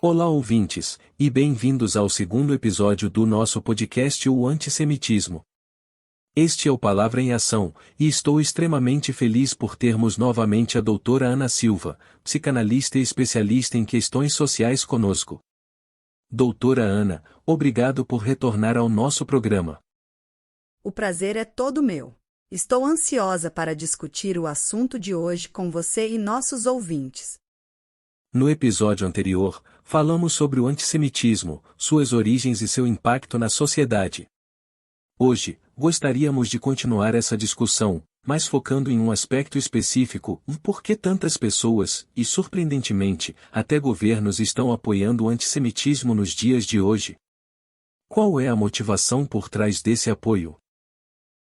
Olá ouvintes, e bem-vindos ao segundo episódio do nosso podcast O Antissemitismo. Este é o Palavra em Ação, e estou extremamente feliz por termos novamente a doutora Ana Silva, psicanalista e especialista em questões sociais conosco. Doutora Ana, obrigado por retornar ao nosso programa. O prazer é todo meu. Estou ansiosa para discutir o assunto de hoje com você e nossos ouvintes. No episódio anterior, falamos sobre o antissemitismo, suas origens e seu impacto na sociedade. Hoje, gostaríamos de continuar essa discussão, mas focando em um aspecto específico: por que tantas pessoas, e surpreendentemente, até governos estão apoiando o antissemitismo nos dias de hoje? Qual é a motivação por trás desse apoio?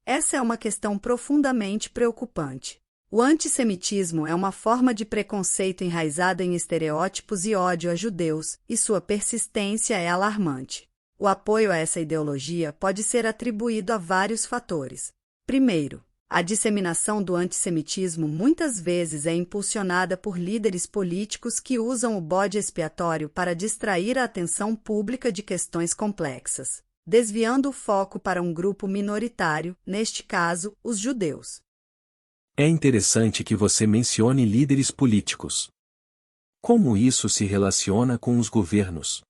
Essa é uma questão profundamente preocupante. O antissemitismo é uma forma de preconceito enraizada em estereótipos e ódio a judeus, e sua persistência é alarmante. O apoio a essa ideologia pode ser atribuído a vários fatores. Primeiro, a disseminação do antissemitismo muitas vezes é impulsionada por líderes políticos que usam o bode expiatório para distrair a atenção pública de questões complexas, desviando o foco para um grupo minoritário, neste caso, os judeus. É interessante que você mencione líderes políticos. Como isso se relaciona com os governos?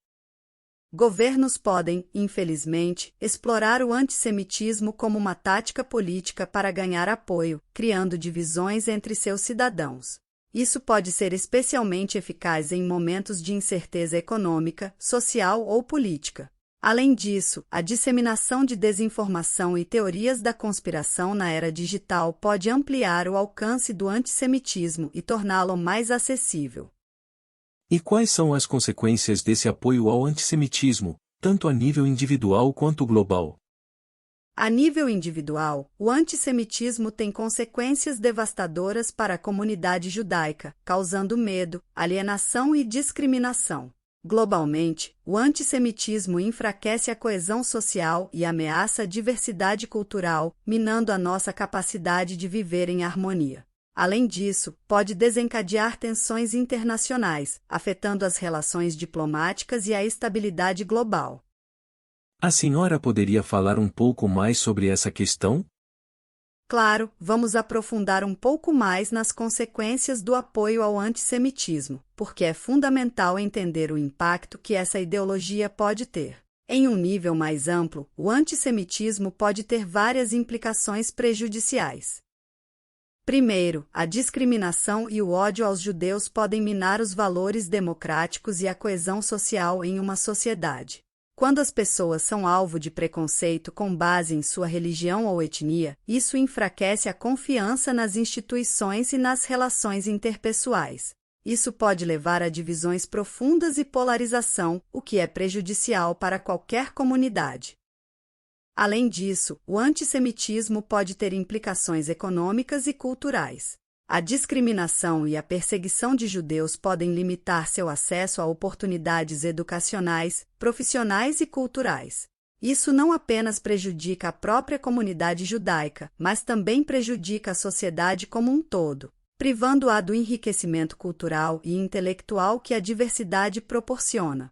Governos podem, infelizmente, explorar o antissemitismo como uma tática política para ganhar apoio, criando divisões entre seus cidadãos. Isso pode ser especialmente eficaz em momentos de incerteza econômica, social ou política. Além disso, a disseminação de desinformação e teorias da conspiração na era digital pode ampliar o alcance do antissemitismo e torná-lo mais acessível. E quais são as consequências desse apoio ao antissemitismo, tanto a nível individual quanto global? A nível individual, o antissemitismo tem consequências devastadoras para a comunidade judaica, causando medo, alienação e discriminação. Globalmente, o antissemitismo enfraquece a coesão social e ameaça a diversidade cultural, minando a nossa capacidade de viver em harmonia. Além disso, pode desencadear tensões internacionais, afetando as relações diplomáticas e a estabilidade global. A senhora poderia falar um pouco mais sobre essa questão? Claro, vamos aprofundar um pouco mais nas consequências do apoio ao antissemitismo, porque é fundamental entender o impacto que essa ideologia pode ter. Em um nível mais amplo, o antissemitismo pode ter várias implicações prejudiciais. Primeiro, a discriminação e o ódio aos judeus podem minar os valores democráticos e a coesão social em uma sociedade. Quando as pessoas são alvo de preconceito com base em sua religião ou etnia, isso enfraquece a confiança nas instituições e nas relações interpessoais. Isso pode levar a divisões profundas e polarização, o que é prejudicial para qualquer comunidade. Além disso, o antissemitismo pode ter implicações econômicas e culturais. A discriminação e a perseguição de judeus podem limitar seu acesso a oportunidades educacionais, profissionais e culturais. Isso não apenas prejudica a própria comunidade judaica, mas também prejudica a sociedade como um todo, privando-a do enriquecimento cultural e intelectual que a diversidade proporciona.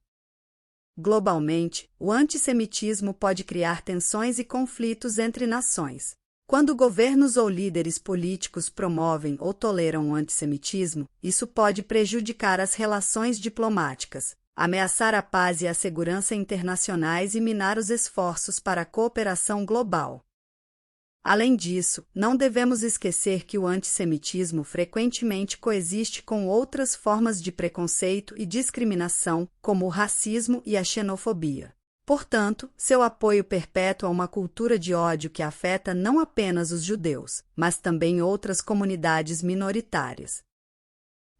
Globalmente, o antissemitismo pode criar tensões e conflitos entre nações. Quando governos ou líderes políticos promovem ou toleram o antissemitismo, isso pode prejudicar as relações diplomáticas, ameaçar a paz e a segurança internacionais e minar os esforços para a cooperação global. Além disso, não devemos esquecer que o antissemitismo frequentemente coexiste com outras formas de preconceito e discriminação, como o racismo e a xenofobia. Portanto, seu apoio perpetua uma cultura de ódio que afeta não apenas os judeus, mas também outras comunidades minoritárias.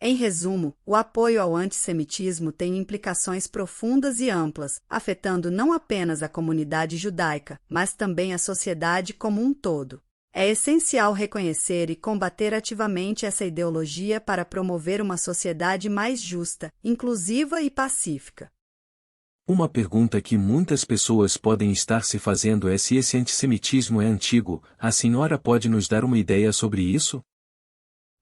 Em resumo, o apoio ao antissemitismo tem implicações profundas e amplas, afetando não apenas a comunidade judaica, mas também a sociedade como um todo. É essencial reconhecer e combater ativamente essa ideologia para promover uma sociedade mais justa, inclusiva e pacífica. Uma pergunta que muitas pessoas podem estar se fazendo é se esse antissemitismo é antigo. A senhora pode nos dar uma ideia sobre isso?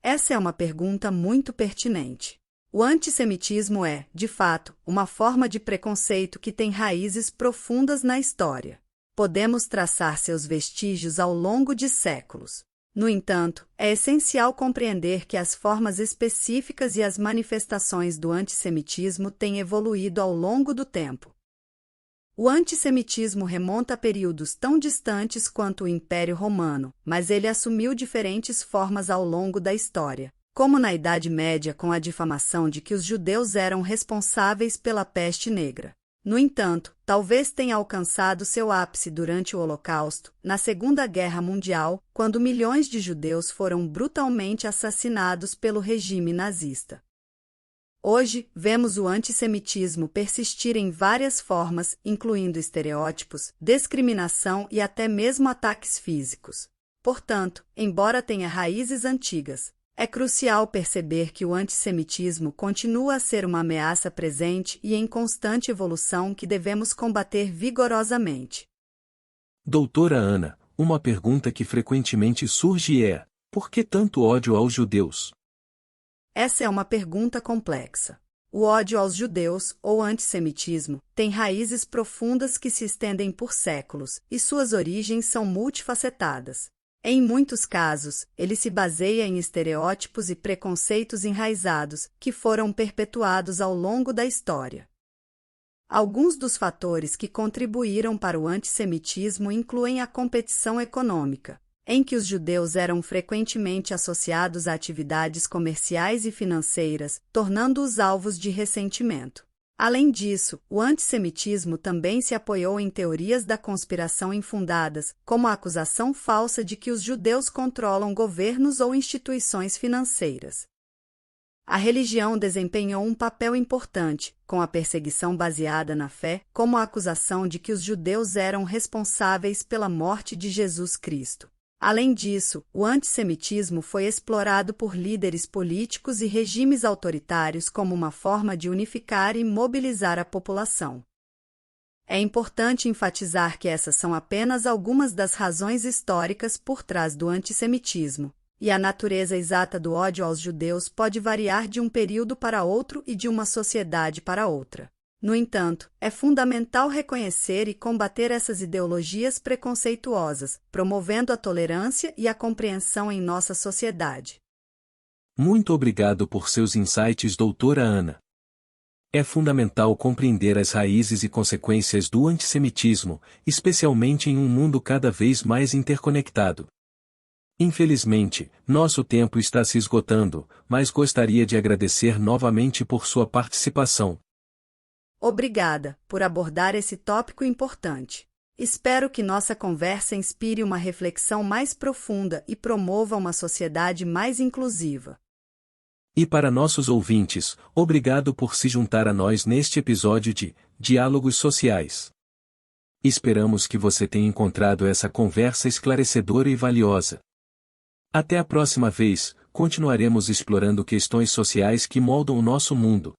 Essa é uma pergunta muito pertinente. O antissemitismo é, de fato, uma forma de preconceito que tem raízes profundas na história. Podemos traçar seus vestígios ao longo de séculos. No entanto, é essencial compreender que as formas específicas e as manifestações do antissemitismo têm evoluído ao longo do tempo. O antissemitismo remonta a períodos tão distantes quanto o Império Romano, mas ele assumiu diferentes formas ao longo da história, como na Idade Média com a difamação de que os judeus eram responsáveis pela peste negra. No entanto, talvez tenha alcançado seu ápice durante o Holocausto, na Segunda Guerra Mundial, quando milhões de judeus foram brutalmente assassinados pelo regime nazista. Hoje, vemos o antissemitismo persistir em várias formas, incluindo estereótipos, discriminação e até mesmo ataques físicos. Portanto, embora tenha raízes antigas, é crucial perceber que o antissemitismo continua a ser uma ameaça presente e em constante evolução que devemos combater vigorosamente. Doutora Ana, uma pergunta que frequentemente surge é: por que tanto ódio aos judeus? Essa é uma pergunta complexa. O ódio aos judeus, ou antissemitismo, tem raízes profundas que se estendem por séculos, e suas origens são multifacetadas. Em muitos casos, ele se baseia em estereótipos e preconceitos enraizados, que foram perpetuados ao longo da história. Alguns dos fatores que contribuíram para o antissemitismo incluem a competição econômica, em que os judeus eram frequentemente associados a atividades comerciais e financeiras, tornando-os alvos de ressentimento. Além disso, o antissemitismo também se apoiou em teorias da conspiração infundadas, como a acusação falsa de que os judeus controlam governos ou instituições financeiras. A religião desempenhou um papel importante, com a perseguição baseada na fé, como a acusação de que os judeus eram responsáveis pela morte de Jesus Cristo. Além disso, o antissemitismo foi explorado por líderes políticos e regimes autoritários como uma forma de unificar e mobilizar a população. É importante enfatizar que essas são apenas algumas das razões históricas por trás do antissemitismo, e a natureza exata do ódio aos judeus pode variar de um período para outro e de uma sociedade para outra. No entanto, é fundamental reconhecer e combater essas ideologias preconceituosas, promovendo a tolerância e a compreensão em nossa sociedade. Muito obrigado por seus insights, doutora Ana. É fundamental compreender as raízes e consequências do antissemitismo, especialmente em um mundo cada vez mais interconectado. Infelizmente, nosso tempo está se esgotando, mas gostaria de agradecer novamente por sua participação. Obrigada por abordar esse tópico importante. Espero que nossa conversa inspire uma reflexão mais profunda e promova uma sociedade mais inclusiva. E para nossos ouvintes, obrigado por se juntar a nós neste episódio de Diálogos Sociais. Esperamos que você tenha encontrado essa conversa esclarecedora e valiosa. Até a próxima vez, continuaremos explorando questões sociais que moldam o nosso mundo.